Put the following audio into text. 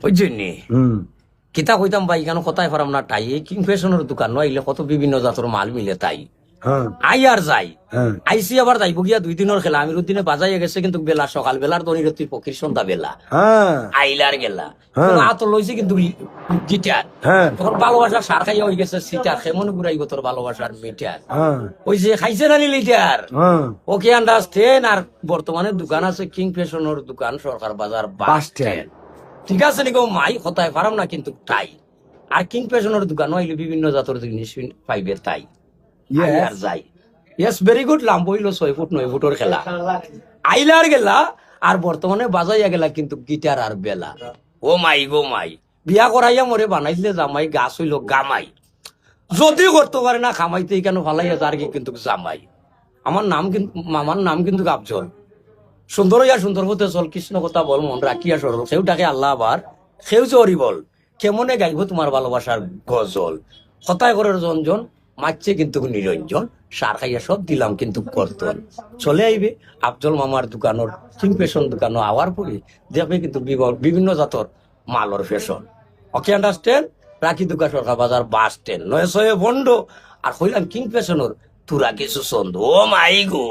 ওই জন্যে কিতা কইতাম ভাই কেন কথাই পারাম না তাই এই কিং ফ্যাশনের দোকান আইলে কত বিভিন্ন জাতের মাল মিলে তাই আই আর যাই আইসি আবার যাইব গিয়া 2 দিনের খেলা আমির উদ্দিনে বাজাইয়া গেছে কিন্তু বেলা সকাল বেলার দনিরতি পক্ষীর সন্ধ্যা বেলা আইলার গেলা আত লইছে কিন্তু গিটার তখন ভালোবাসার সার খাইয়া হয়ে গেছে সিটার কেমন ঘুরাইব তোর ভালোবাসার মিটার ওই যে খাইছে না লিটার ওকে আন্ডারস্ট্যান্ড আর বর্তমানে দোকান আছে কিং ফ্যাশনের দোকান সরকার বাজার বাস স্ট্যান্ড ঠিক আছে নি গো মাই কথায় পারাম না কিন্তু তাই আর কিং ফ্যাশনের দোকান হইলে বিভিন্ন জাতের জিনিস পাইবে তাই আর যাই ইয়েস ভেরি গুড লাম্ব হইল 6 ফুট 9 ফুটের খেলা আইলার গেলা আর বর্তমানে বাজাইয়া গেলা কিন্তু গিটার আর বেলা ও মাই গো মাই বিয়া করাইয়া মরে বানাইলে জামাই গাছ হইল গামাই যদি করতে পারে না খামাইতে কেন ফালাইয়া যার কি কিন্তু জামাই আমার নাম কিন্তু আফজল সুন্দর হইয়া সুন্দর হতে চল কৃষ্ণ কথা বল মন রাখিয়া সরল সেউটাকে আল্লাহ আবার সেউ চরি বল কেমনে গাইব তোমার ভালোবাসার গজল হতায় করে জনজন মারছে কিন্তু নিরঞ্জন সার খাইয়া সব দিলাম কিন্তু কর্তন চলে আইবে আফজল মামার দোকানোর কিং ফ্যাশন দোকানো আওয়ার পরে দেখবে কিন্তু বিভিন্ন জাতর মালর ফ্যাশন ওকে আন্ডারস্ট্যান্ড রাখি দোকান সরকার বাজার বাস স্ট্যান্ড 9 বন্ড আর হইলাম কিং ফ্যাশনের তুরা কিছু ছন্দ ও মাই গো